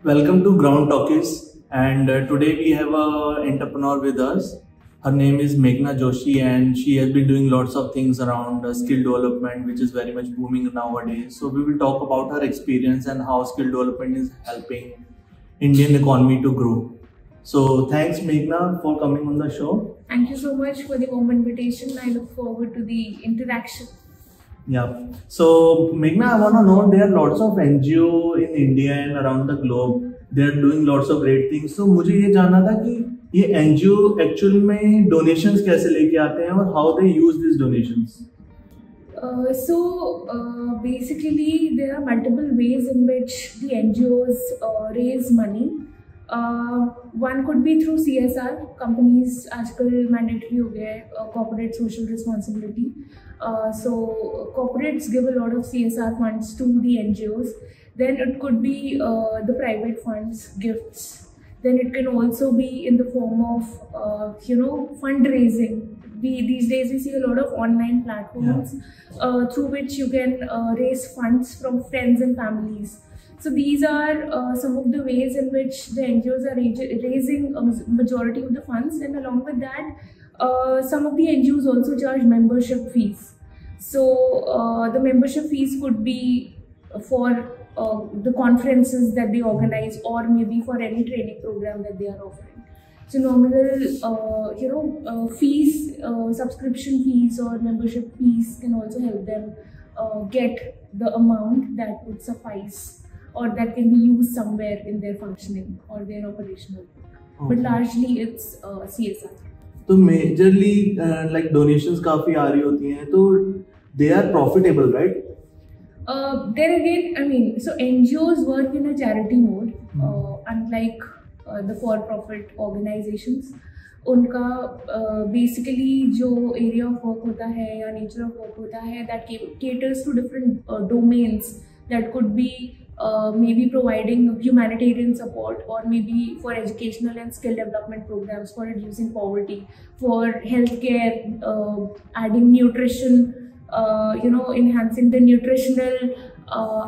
Welcome to Ground Talkies, and today we have a entrepreneur with us. Her name is Meghna Joshi, and she has been doing lots of things around skill development, which is very much booming nowadays. So we will talk about her experience and how skill development is helping Indian economy to grow. So thanks, Meghna, for coming on the show. Thank you so much for the warm invitation. I look forward to the interaction. Yeah. So, Meghna, I want to know, there are lots of NGO in India and around the globe. They are doing lots of great things. So, मुझे ये जानना था कि ये NGO actually में donations कैसे लेके आते हैं और how they use these donations. Basically, there are multiple ways in which the NGOs raise money. One could be through CSR. Companies आजकल mandatory हो गया है corporate social responsibility. So corporates give a lot of CSR funds to the NGOs. Then it could be the private funds, gifts. Then it can also be in the form of fundraising. These days we see a lot of online platforms through which you can raise funds from friends and families. So these are some of the ways in which the NGOs are raising a majority of the funds, and along with that, some of the NGOs also charge membership fees. So the membership fees could be for the conferences that they organize, or maybe for any training program that they are offering. So nominal fees, subscription fees or membership fees can also help them get the amount that would suffice, or that can be used somewhere in their functioning or their operational. Okay. But largely it's CSR. तो majorly like donations काफी आ रही होती हैं, तो they are profitable, right? There again, I mean, so NGOs work in a charity mode, unlike the for-profit organizations. उनका basically जो area of work होता है या nature of work होता है, that caters to different domains. That could be maybe providing humanitarian support, or maybe for educational and skill development programs, for reducing poverty, for healthcare, adding nutrition, enhancing the nutritional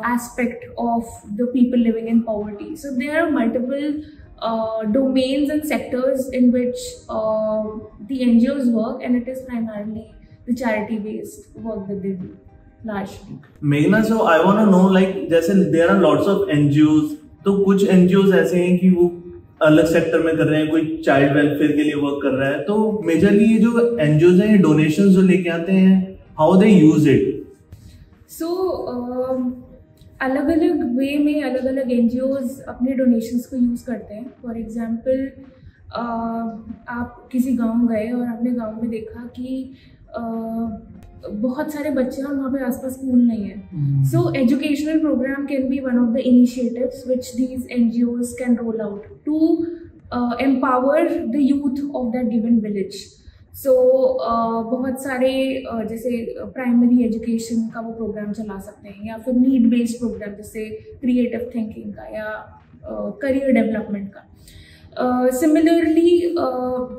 aspect of the people living in poverty. So there are multiple domains and sectors in which the NGOs work, and it is primarily the charity-based work that they do. Meghna, so I want to know, like, जैसे there are lots of NGOs, तो कुछ NGOs ऐसे हैं कि वो अलग sector में कर रहे हैं, कोई चाइल्ड वेलफेयर के लिए वर्क कर रहा है, तो मेजरली ये जो NGOs हैं, ये डोनेशंस जो लेके आते हैं, how they use it? So अलग-अलग वे में अलग-अलग NGOs अपने डोनेशंस को यूज करते हैं. फॉर एग्जांपल आप किसी गांव गए और आपने गांव में देखा कि बहुत सारे बच्चे हैं और वहाँ पे आसपास स्कूल नहीं है. So educational programme can be one of the initiatives which these NGOs can roll out to empower the youth of that given village. So बहुत सारे जैसे प्राइमरी एजुकेशन का वो प्रोग्राम चला सकते हैं, या फिर नीड बेस्ड प्रोग्राम जैसे क्रिएटिव थिंकिंग का या करियर डेवलपमेंट का. सिमिलरली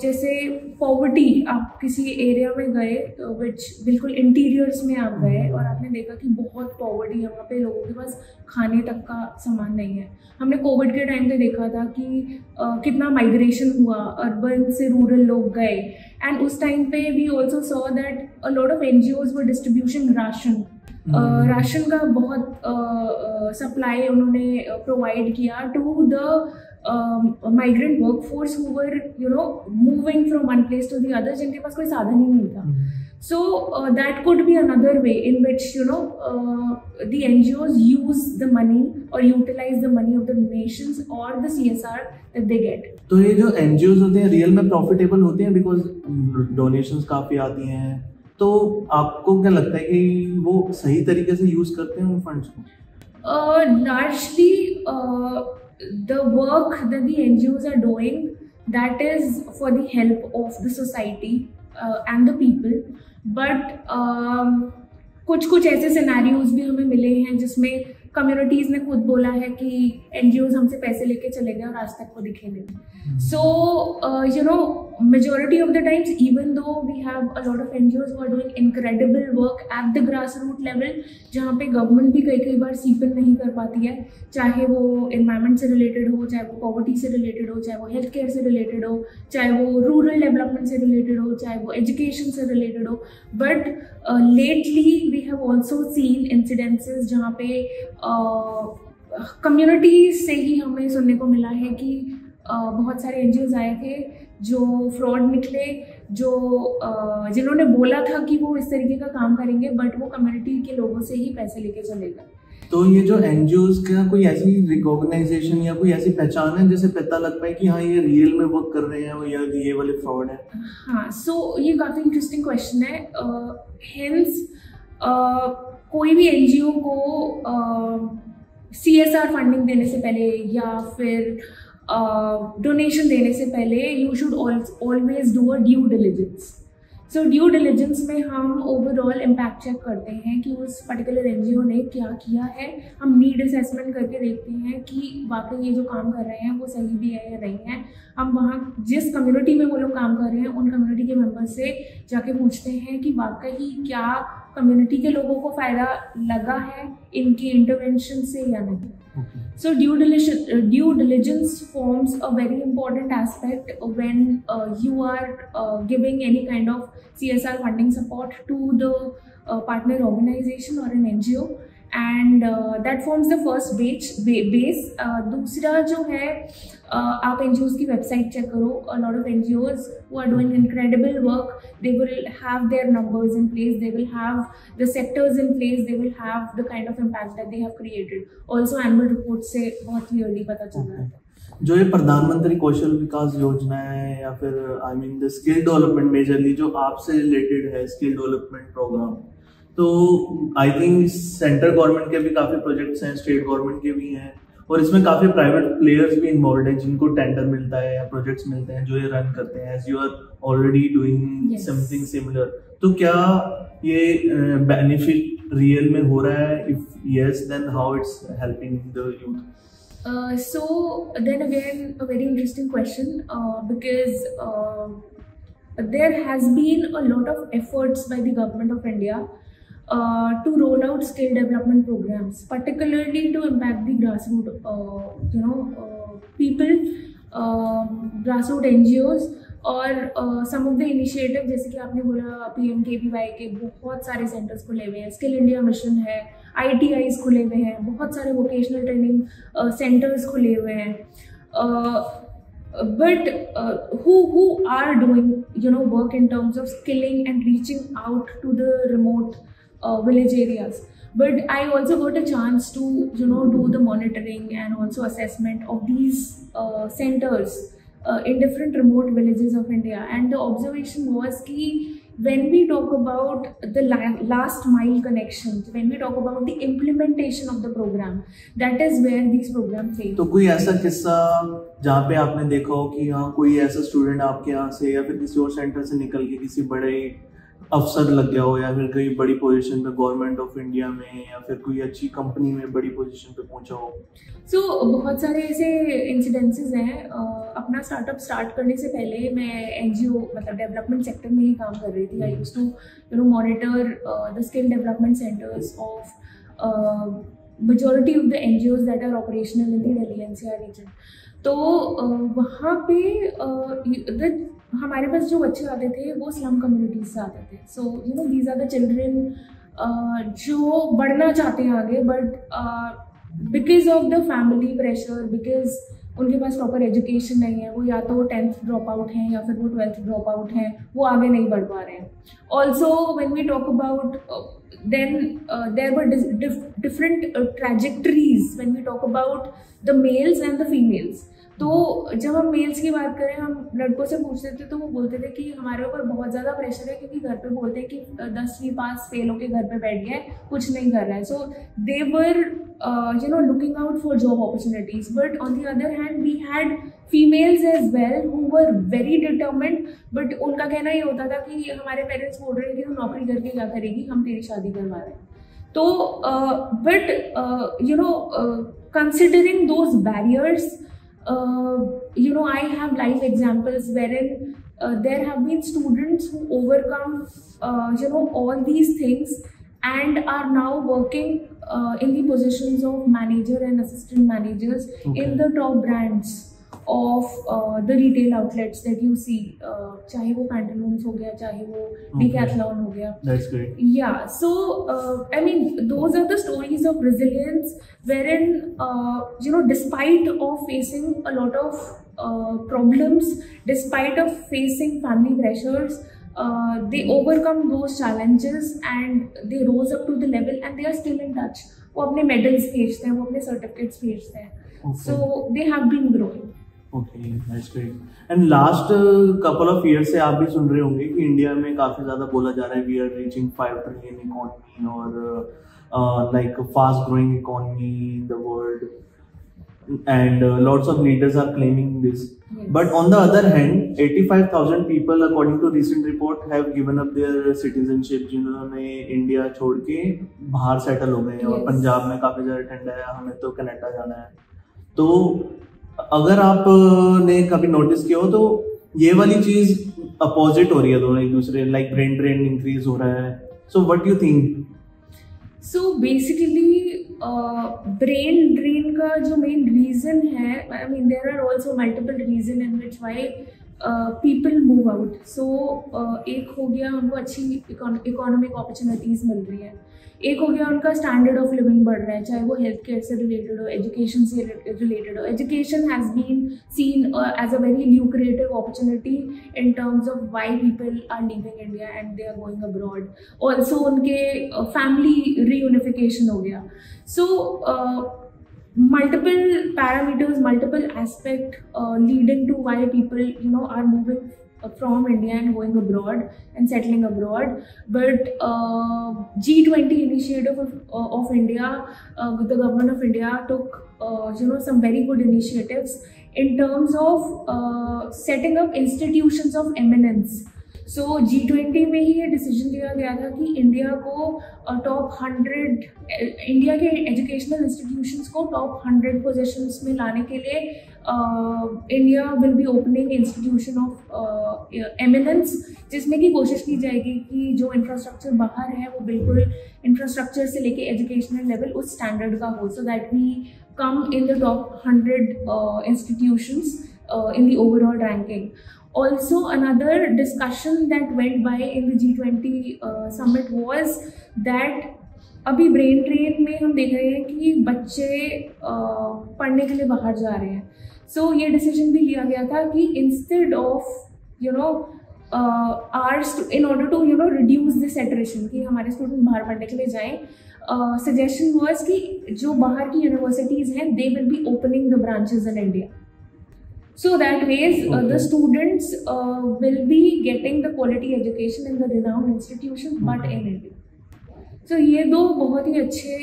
जैसे पॉवर्टी, आप किसी एरिया में गए विच बिल्कुल इंटीरियर्स में आप गए और आपने देखा कि बहुत पॉवर्टी है, वहाँ पे लोगों के पास खाने तक का सामान नहीं है. हमने कोविड के टाइम पे देखा था कि कितना माइग्रेशन हुआ, अर्बन से रूरल लोग गए, एंड उस टाइम पे we also saw that a lot of NGOs were distribution ration. Ration का बहुत सप्लाई उन्होंने प्रोवाइड किया to the migrant workforce who were moving from one place to the other, जिनके पास कोई साधन ही नहीं था. So that could be another way in which the NGOs use the money or utilize the money of the donations or the CSR that they get. तो ये जो NGOs होते हैं रियल में प्रॉफिटेबल होते हैं, बिकॉज डोनेशंस काफी आती हैं, तो आपको क्या लगता है कि वो सही तरीके से यूज करते हैं उन फंड्स को? Largely the work that the NGOs are doing, that is for the help of the society and the people. But कुछ ऐसे सिनेरियोज भी हमें मिले हैं जिसमें कम्युनिटीज़ ने खुद बोला है कि NGOs हमसे पैसे लेके चले गए और आज तक वो दिखे नहीं। सो you no majority of the times, even though we have a lot of NGOs who are doing incredible work at the grassroots level, जहाँ पे गवर्नमेंट भी कई बार सीप इन नहीं कर पाती है, चाहे वो एनवायरमेंट से रिलेटेड हो, चाहे वो पॉवर्टी से रिलेटेड हो, चाहे वो हेल्थ केयर से रिलेटेड हो, चाहे वो रूरल डेवलपमेंट से रिलेटेड हो, चाहे वो एजुकेशन से रिलेटेड हो। But lately we have also seen incidences जहाँ पे कम्युनिटीज से ही हमें सुनने को मिला है कि बहुत सारे NGOs आए थे जो फ्रॉड निकले, जो जिन्होंने बोला था कि वो इस तरीके का काम करेंगे, बट वो कम्युनिटी के लोगों से ही पैसे लेके चले गए। तो ये जो NGOs का कोई ऐसी रिकॉग्नाइजेशन या कोई ऐसी पहचान है जिससे पता लग पाए कि हाँ ये रियल में वर्क कर रहे हैं या ये वाले फ्रॉड है? हाँ, सो ये काफ़ी इंटरेस्टिंग क्वेश्चन है। हेंस कोई भी NGO को CSR फंडिंग देने से पहले या फिर डोनेशन देने से पहले you should always do a due diligence. So due diligence में हम ओवरऑल इम्पैक्ट चेक करते हैं कि उस पर्टिकुलर NGO ने क्या किया है। हम नीड असेसमेंट करके देखते हैं कि वाकई ये जो काम कर रहे हैं वो सही भी है या नहीं है। हम वहाँ जिस कम्युनिटी में वो लोग काम कर रहे हैं उन कम्युनिटी के मेंबर्स से जाके पूछते हैं कि वाकई क्या कम्युनिटी के लोगों को फ़ायदा लगा है इनकी इंटरवेंशन से या नहीं। So due diligence forms a very important aspect when you are giving any kind of CSR funding support to the partner organization or an NGO, and that forms the first base. दूसरा जो है आप NGOs की website check करो। A lot of NGOs who are doing incredible work, they will have their numbers in place, they will have the sectors in place, they will have the kind of impact that they have created. Also annual report से बहुत clearly पता चल रहा है। जो ये प्रधानमंत्री कौशल विकास योजना है या फिर I mean the skill development majorly जो आपसे रिलेटेड है स्किल डेवलपमेंट प्रोग्राम, तो आई थिंक सेंट्रल गवर्नमेंट के भी काफ़ी प्रोजेक्ट्स हैं, स्टेट गवर्नमेंट के भी हैं, और इसमें काफ़ी प्राइवेट प्लेयर्स भी इन्वॉल्व हैं जिनको टेंडर मिलता है या प्रोजेक्ट्स मिलते हैं जो ये रन करते हैं। As you are already doing something similar, तो क्या ये बेनिफिट रियल में हो रहा है? If yes, then how it's helping the youth? So then again a very interesting question because there has been a lot of efforts by the government of India to roll out skill development programs, particularly to impact the grassroots people, grassroots NGOs और some of the initiative जैसे कि आपने बोला PMKVY के बहुत सारे centres खुले हुए हैं, स्किल इंडिया मिशन है, ITIs खुले हुए हैं, बहुत सारे वोकेशनल ट्रेनिंग सेंटर्स खुले हुए हैं, but who are doing work in terms of skilling and reaching out to the remote village areas. But I also got a chance to do the monitoring and also assessment of these centers in different remote villages of India, and the observation was कि when we talk about the last mile connections, when we talk about the implementation of the program, that is where these programs fail. तो कोई ऐसा किस्सा जहाँ पे आपने देखा हो कि हाँ कोई ऐसा स्टूडेंट आपके यहाँ से या फिर किसी और सेंटर से निकल के किसी बड़े अफसर लग गया हो या फिर कोई बड़ी पोजीशन पे गवर्नमेंट ऑफ इंडिया में या फिर कोई अच्छी कंपनी में बड़ी पोजीशन पे पहुंचा हो? सो बहुत सारे ऐसे इंसिडेंसेस हैं। अपना स्टार्टअप स्टार्ट करने से पहले मैं NGO मतलब डेवलपमेंट सेक्टर में ही काम कर रही थी। I used to monitor the skill development centres of majority of the NGOs that are operational in the Delhi NCR region. तो वहाँ पे हमारे पास जो बच्चे आते थे वो स्लम कम्युनिटीज से आते थे। So these are the children जो बढ़ना चाहते हैं आगे, but because of the family pressure, because उनके पास प्रॉपर एजुकेशन नहीं है, वो या तो 10th ड्रॉप आउट हैं या फिर वो 12th ड्रॉप आउट हैं, वो आगे नहीं बढ़ पा रहे हैं। Also when we talk about then there were different trajectories when we talk about the males and the females. तो जब हम मेल्स की बात करें, हम लड़कों से पूछते थे तो वो बोलते थे कि हमारे ऊपर बहुत ज़्यादा प्रेशर है क्योंकि घर पे बोलते हैं कि 10वीं पास फेल होके घर पे बैठ गया है, कुछ नहीं कर रहा है। सो दे वर looking out for job opportunities, but on the other hand we had females as well who were very determined, but उनका कहना ये होता था कि हमारे पेरेंट्स बोल रहे हैं कि तू नौकरी करके क्या करेगी, हम तेरी शादी करवा रहे हैं। तो but considering those barriers, I have live examples wherein there have been students who overcome all these things and are now working in the positions of manager and assistant managers in the top brands of the retail outlets that you see, चाहे वो pantaloons हो गया, चाहे वो decathlon हो गया. That's great. Yeah, so I mean, those are the stories of resilience wherein despite of facing a lot of problems, despite of facing family pressures, they overcome those challenges and they rose up to the level and they are still in touch. वो अपने medals भेजते हैं, वो अपने certificates भेजते हैं. So they have been growing. Okay, that's great. And last couple of years से आप भी सुन रहे होंगे कि इंडिया में काफी ज्यादा बोला जा रहा है we are reaching 5 trillion economy और like a fast growing economy in the world and lots of leaders are claiming this. Yes. But on the other hand, 85,000 people according to recent report have given up their citizenship, जिन्होंने India छोड़ के बाहर settle हो गए. और पंजाब में काफी ज्यादा ठंडा है, हमें तो कनाडा जाना है. तो अगर आपने कभी नोटिस किया हो तो ये वाली चीज अपोजिट हो रही है दोनों एक दूसरे, लाइक ब्रेन ड्रेन इंक्रीज हो रहा है. So what you think? So basically brain drain का जो मेन रीजन है, I mean there are also multiple reason in which why people move out. So एक हो गया उनको अच्छी इकोनॉमिक अपॉर्चुनिटीज मिल रही है, एक हो गया उनका स्टैंडर्ड ऑफ लिविंग बढ़ रहा है, चाहे वो हेल्थ केयर से रिलेटेड हो, एजुकेशन से रिलेटेड हो. Education has been seen as a very lucrative opportunity in terms of why people are leaving India and they are going abroad. Also उनके फैमिली रीयूनिफिकेशन हो गया. सो multiple parameters, multiple aspect leading to why people are moving from India and going abroad and settling abroad. But G20 initiative of India, the government of India took some very good initiatives in terms of setting up institutions of eminence. So G20 में ही ये decision लिया गया था कि India को top 100 India के educational institutions को top 100 positions में लाने के लिए India will be opening institution of eminence, जिसमें की कोशिश की जाएगी कि जो इंफ्रास्ट्रक्चर बाहर है वो बिल्कुल इंफ्रास्ट्रक्चर से लेके एजुकेशनल लेवल उस स्टैंडर्ड का हो, so that we come in the top 100 institutions in the overall ranking. Also, another discussion that went by in the G20 summit was that अभी ब्रेन ड्रेन में हम देख रहे हैं कि बच्चे पढ़ने के लिए बाहर जा रहे हैं. सो ये डिसीजन भी लिया गया था कि instead of in order to reduce this attrition कि हमारे स्टूडेंट बाहर पढ़ने के लिए जाएं, सजेशन वाज कि जो बाहर की यूनिवर्सिटीज़ हैं they will be opening the branches in India. So that ways the students will be getting the quality education in the renowned institutions but in India. So ये दो बहुत ही अच्छे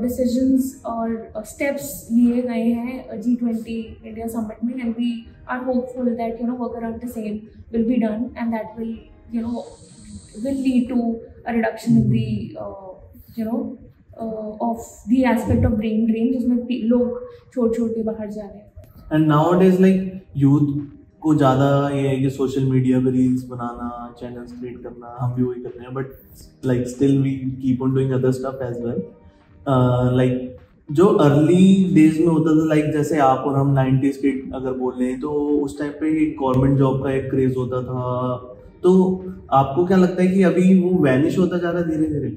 decisions और steps लिए गए हैं G20 India Summit में, and we are hopeful that work around the same will be done and that will will lead to a reduction in the of the aspect of brain drain जिसमें लोग छोड़ के बाहर जा रहे हैं. And nowadays like youth को ज़्यादा ये है कि सोशल मीडिया पे रील्स बनाना, चैनल्स क्रिएट करना, हम भी वही कर रहे हैं, but like still we keep on doing other stuff as well. Like जो अर्ली डेज में होता था, लाइक जैसे आप और हम 90s के अगर बोल रहे हैं तो उस टाइम पे गवर्नमेंट जॉब का एक क्रेज होता था. तो आपको क्या लगता है कि अभी वो वैनिश होता जा रहा है धीरे धीरे?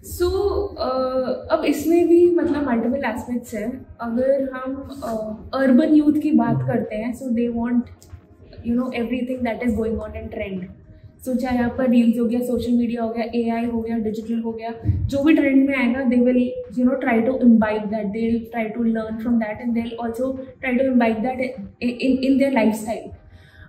सो अब इसमें भी मतलब मल्टीपल एस्पेक्ट्स हैं. अगर हम अर्बन यूथ की बात करते हैं, so they want everything that is going on in trend. So चाहे आपका रील्स हो गया, सोशल मीडिया हो गया, एआई हो गया, डिजिटल हो गया, जो भी ट्रेंड में आएगा they will try to imbibe that, they will try to learn from that and they will also try to imbibe that in their lifestyle.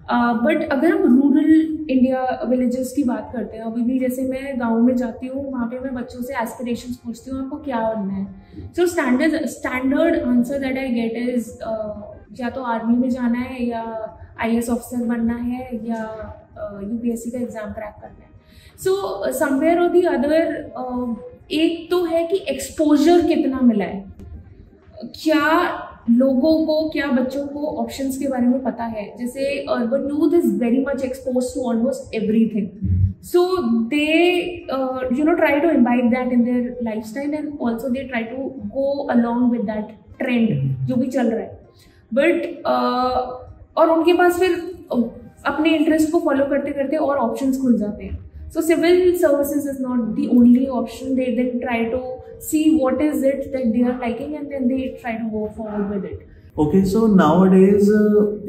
But अगर हम रूरल इंडिया विलेजेस की बात करते हैं, अभी भी जैसे मैं गांव में जाती हूँ, वहाँ पे मैं बच्चों से एस्पिरेशंस पूछती हूँ आपको क्या बनना है. So standard answer that I get is या तो आर्मी में जाना है, या आईएएस ऑफिसर बनना है, या यूपीएससी का एग्जाम क्रैक करना है. सो समवेयर और दी अदर एक तो है कि एक्सपोजर कितना मिला है, क्या लोगों को, क्या बच्चों को ऑप्शंस के बारे में पता है. जैसे urban youth is very much expose to almost everything, so they try to imbibe that in their lifestyle, and also they try to go along with that trend जो भी चल रहा है. बट और उनके पास फिर अपने इंटरेस्ट को फॉलो करते करते और ऑप्शंस खुल जाते हैं. So civil services is not the only option. They then try to see what is it that they are liking, and then they try to go forward with it. Okay, so nowadays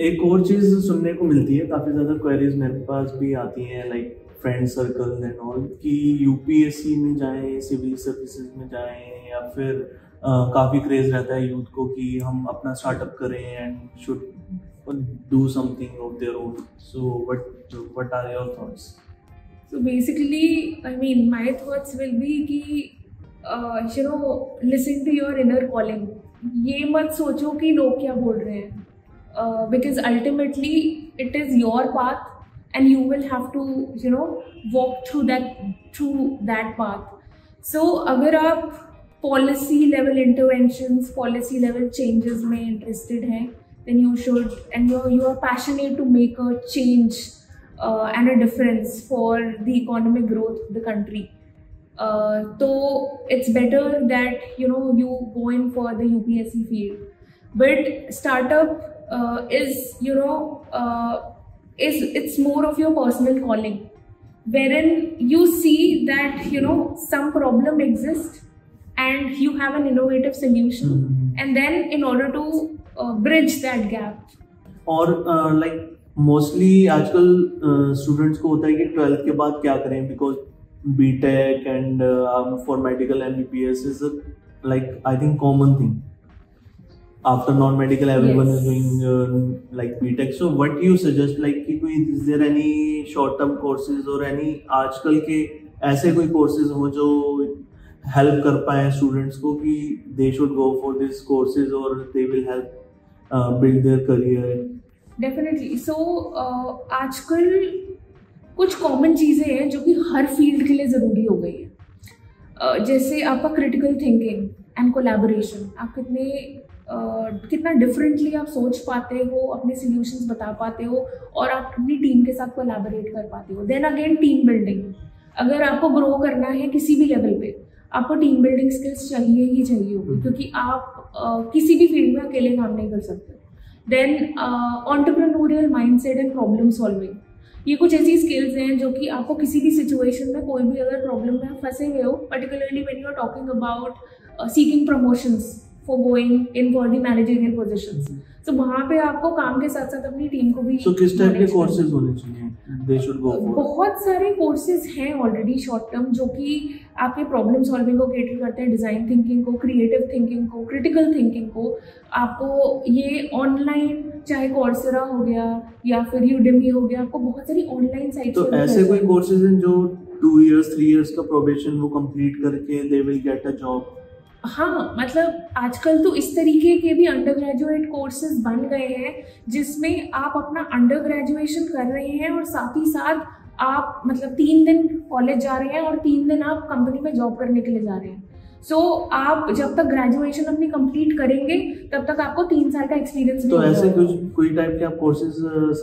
एक और चीज सुनने को मिलती है, काफी ज्यादा queries मेरे पास भी आती हैं, like friend circle and all, कि यूपीएससी में जाएं, सिविल सर्विसेज में जाएं, या फिर काफी क्रेज रहता है यूथ को कि हम अपना स्टार्टअप करें and should do something of their own. So what are your thoughts? So basically, I mean, my thoughts will be कि listen to your inner calling. ये मत सोचो कि लोग क्या बोल रहे हैं, because ultimately it is your path and you will have to walk through that path. So अगर आप policy level interventions, policy level changes में interested हैं, then you should, and you are passionate to make a change and a difference for the economic growth of the country. So it's better that you go in for the UPSC field. But startup is it's more of your personal calling, wherein you see that some problem exists and you have an innovative solution, and then in order to bridge that gap. और like mostly आजकल students को होता है कि 12th के बाद क्या करें, because BTech and for medical MBBS is like I think common thing. After non medical everyone is doing like BTech. So what you suggest, like कि कोई is there any short term courses और any आजकल के ऐसे कोई courses हो जो help कर पाए स्टूडेंट्स को कि they should go for this courses और they will help build their career? Definitely. So आजकल कुछ कॉमन चीज़ें हैं जो कि हर फील्ड के लिए ज़रूरी हो गई है. जैसे आपका क्रिटिकल थिंकिंग एंड कोलैबोरेशन. आप कितना डिफरेंटली आप सोच पाते हो, अपने सॉल्यूशंस बता पाते हो, और आप अपनी टीम के साथ कोलैबोरेट कर पाते हो. Then again team building. अगर आपको ग्रो करना है किसी भी लेवल पे, आपको टीम बिल्डिंग स्किल्स चाहिए ही चाहिए होगी, क्योंकि आप किसी भी फील्ड में अकेले काम नहीं कर सकते. Then entrepreneurial mindset and problem solving. ये कुछ ऐसी स्किल्स हैं जो कि आपको किसी भी सिचुएशन में, कोई भी अगर प्रॉब्लम में आप फंसे हुए हो, particularly when you are talking about seeking promotions for going in for the managerial positions, तो वहाँ पे आपको काम के साथ साथ अपनी टीम को भी. So, किस टाइप के कोर्सेज होने चाहिए? They should go for? बहुत सारे कोर्सेज हैं ऑलरेडी शॉर्ट टर्म जो कि आपके प्रॉब्लम सॉल्विंग को कैटर करते हैं, डिज़ाइन थिंकिंग को, क्रिएटिव थिंकिंग को, क्रिटिकल थिंकिंग को. आपको ये ऑनलाइन, चाहे कोर्सेरा हो गया या फिर यूडेमी हो गया, आपको बहुत सारी ऑनलाइन साइट्स. तो ऐसे कोई कोर्सेज हैं जो 2 years 3 years का प्रोबेशन वो कंप्लीट करके they will get a job? हाँ, मतलब आजकल तो इस तरीके के भी अंडर ग्रेजुएट कोर्सेज बन गए हैं जिसमें आप अपना अंडर ग्रेजुएशन कर रहे हैं और साथ ही साथ आप मतलब 3 दिन कॉलेज जा रहे हैं और 3 दिन आप कंपनी में जॉब करने के लिए जा रहे हैं. सो आप जब तक ग्रेजुएशन अपनी कंप्लीट करेंगे तब तक आपको 3 साल का एक्सपीरियंस. तो ऐसे कोई टाइप के आप कोर्सेज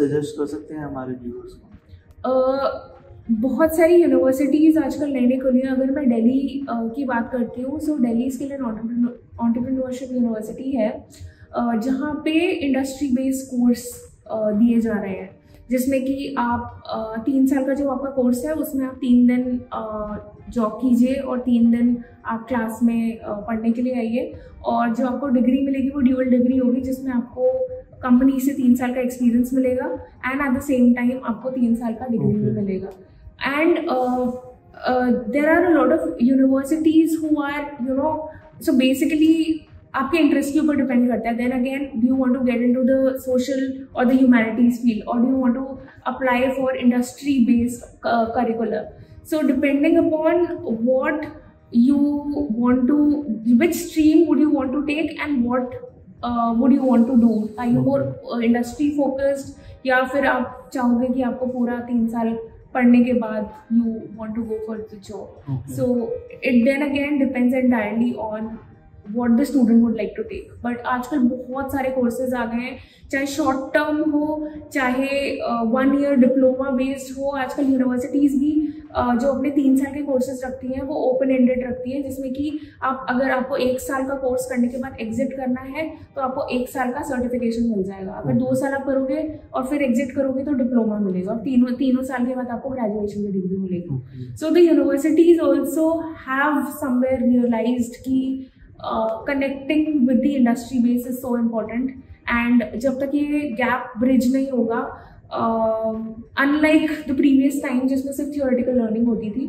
सजेस्ट कर सकते हैं हमारे व्यूअर्स को? बहुत सारी यूनिवर्सिटीज़ आजकल नई खुली हैं. अगर मैं दिल्ली की बात करती हूँ, so Delhi skill and entrepreneurship university है, जहाँ पे इंडस्ट्री बेस्ड कोर्स दिए जा रहे हैं, जिसमें कि आप 3 साल का जो आपका कोर्स है उसमें आप 3 दिन जॉब कीजिए और 3 दिन आप क्लास में पढ़ने के लिए आइए, और जो आपको डिग्री मिलेगी वो ड्यूअल डिग्री होगी, जिसमें आपको कंपनी से 3 साल का एक्सपीरियंस मिलेगा and at the same time आपको 3 साल का डिग्री भी मिलेगा. And there are a lot of universities who are so basically आपके इंटरेस्ट के ऊपर डिपेंड करता है. Then again, do you want to get into the social और द ह्यूमैनिटीज फील्ड, और do you want to apply for industry based curricular. So depending upon what you want to, which stream would you want to take and what would you want to do? Are you more industry focused, या फिर आप चाहोगे कि आपको पूरा 3 साल पढ़ने के बाद you want to go for the job. Okay. So it then again depends entirely on what the student would like to take. But आजकल बहुत सारे courses आ गए हैं, चाहे short term हो, चाहे 1 year diploma based हो. आजकल universities भी जो अपने 3 साल के कोर्सेज रखती हैं वो ओपन एंडेड रखती हैं, जिसमें कि आप अगर आपको 1 साल का कोर्स करने के बाद एग्जिट करना है तो आपको 1 साल का सर्टिफिकेशन मिल जाएगा. अगर 2 साल आप करोगे और फिर एग्जिट करोगे तो डिप्लोमा मिलेगा, और तीनों साल के बाद आपको ग्रेजुएशन की डिग्री मिलेगी. So the universities also have somewhere realised कि connecting with the industry base is so important. And जब तक ये गैप ब्रिज नहीं होगा, अनलाइक द प्रीवियस टाइम जिसमें सिर्फ थियोरेटिकल लर्निंग होती थी,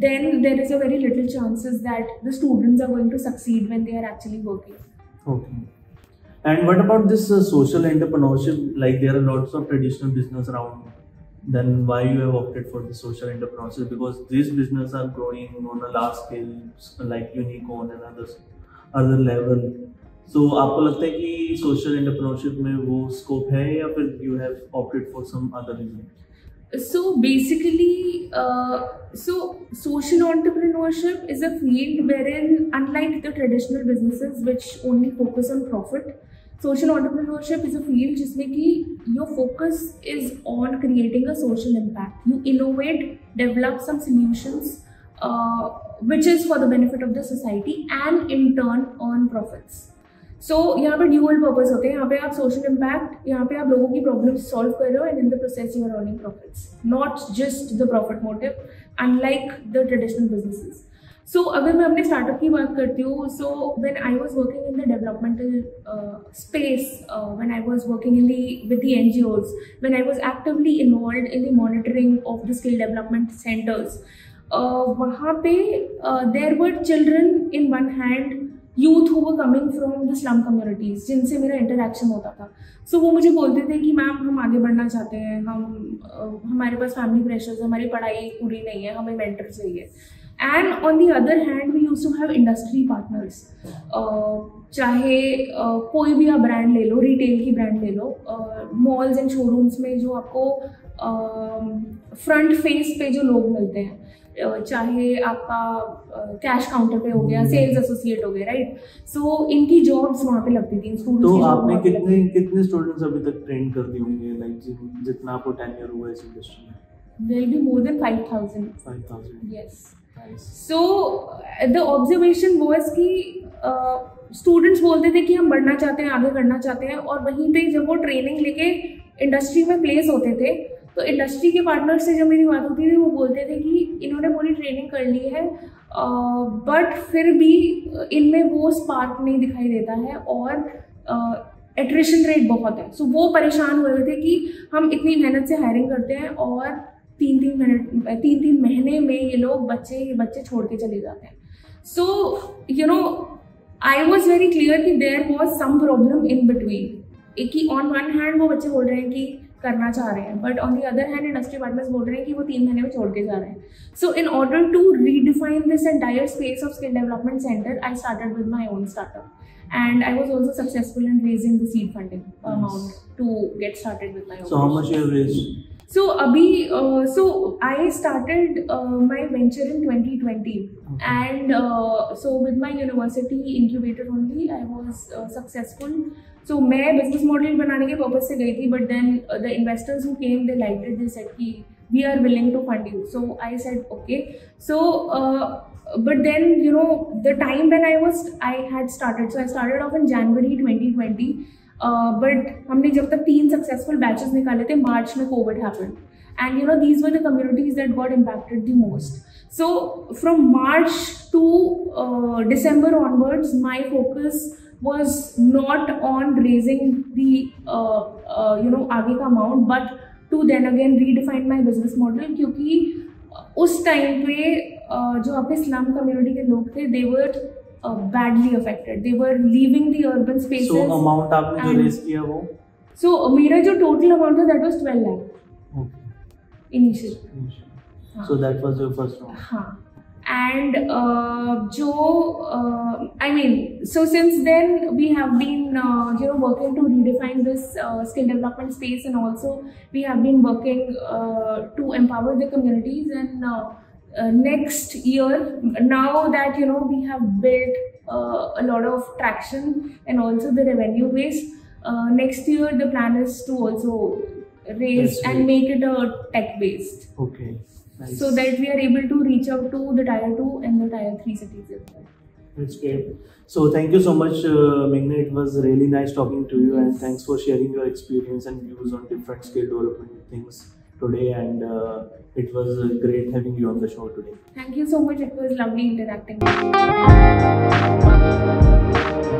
then there is a very little chances that the students are going to succeed when they are actually working. Okay. And what about this social entrepreneurship? Like there are lots of traditional business around. Then why you have opted for the social entrepreneurship? Because these business are growing on a large scale, like unicorn and other level. So आपको लगता है कि social entrepreneurship में वो scope है, या फिर you have opted for some other reason? So basically, so social entrepreneurship is a field wherein, unlike the traditional businesses which only focus on profit, social entrepreneurship is a field जिसमें कि your focus is on creating a social impact. You innovate, develop some solutions which is for the benefit of the society and in turn earn profits. सो यहाँ पे dual purpose होते हैं. यहाँ पे आप social impact, यहाँ पे आप लोगों की प्रॉब्लम्स सॉल्व कर रहे हो, and in the process you are earning profits, not just the profit motive, unlike the traditional businesses. So अगर मैं अपने स्टार्टअप की बात करती हूँ, so when I was working in the developmental space, when I was working in the with the NGOs, when I was actively involved in the monitoring of the skill development centres, वहाँ पे there were children in one hand, youth who were coming from the slum communities, जिनसे मेरा interaction होता था. सो वो मुझे बोलते थे कि मैम हम आगे बढ़ना चाहते हैं, हमारे पास फैमिली प्रेशर्स, हमारी पढ़ाई पूरी नहीं है, हमें मेंटर चाहिए. And on the other hand we used to have industry partners. चाहे कोई भी आप ब्रांड ले लो, रिटेल की ब्रांड ले लो, मॉल्स एंड शोरूम्स में जो आपको फ्रंट फेस पे जो लोग मिलते हैं, चाहे आपका कैश काउंटर पे हो गया, सेल्स एसोसिएट हो गया, राइट. सो इनकी जॉब्स वहाँ पे लगती थी. तो आपने कितने स्टूडेंट्स अभी तक ट्रेन कर दिए होंगे, लाइक जितना आपको टेन्योर हुआ इस इंडस्ट्री में? There will be more than 5,000. 5,000. Yes. Nice. So the observation was कि स्टूडेंट्स बोलते थे कि हम बढ़ना चाहते हैं, आगे करना चाहते हैं, और वहीं पे जब वो ट्रेनिंग लेके इंडस्ट्री में प्लेस होते थे तो इंडस्ट्री के पार्टनर से जब मेरी बात होती थी वो बोलते थे कि इन्होंने पूरी ट्रेनिंग कर ली है, बट फिर भी इनमें वो स्पार्क नहीं दिखाई देता है और एट्रिशन रेट बहुत है. सो वो परेशान हुए थे कि हम इतनी मेहनत से हायरिंग करते हैं और 3-3 महीने में ये लोग बच्चे छोड़ के चले जाते हैं. So you know I was very clear कि there was some problem in between. एक ही ऑन वन हैंड वो बच्चे बोल रहे हैं कि करना चाह रहे हैं, but on the other hand industry partners बोल रहे हैं कि वो 3 महीने में छोड़ के जा रहे हैं. So in order to redefine this entire space of skill development centre, I started with my own startup. And I was also successful in raising the seed funding amount to get started with my own. So how much you have raised? So so I started my venture in 2020, okay. And so with my university incubator only I was successful. So मैं business model बनाने के purpose से गई थी, but then the investors who came, they liked it. They said कि we are willing to fund you. So I said okay. So but then you know the time when I had started, so I started off in January 2020, but हमने जब तक 3 successful batches निकाले थे, March में COVID happened, and you know these were the communities that got impacted the most. So from March to December onwards, my focus was not on raising the you know आगे का amount, but to then again redefine my business model, क्योंकि उस time पे जो आपके slum community के लोग थे, they were badly affected. They were leaving the urban spaces. So amount आपने जो raise किया वो? So मेरा जो total amount था that was 12 lakh. Okay. Initial. So that was your first round. हाँ. And so since then we have been working to redefine this skill development space, and also we have been working to empower the communities. And next year, now that we have built a lot of traction and also the revenue base, next year the plan is to also raise and make it a tech based. Okay. Nice. So that we are able to reach out to the tier 2 and the tier 3 cities as well. That's great. So thank you so much, Meghna. It was really nice talking to you, and thanks for sharing your experience and views on different skill development things today. And it was great having you on the show today. Thank you so much. It was lovely interacting with you.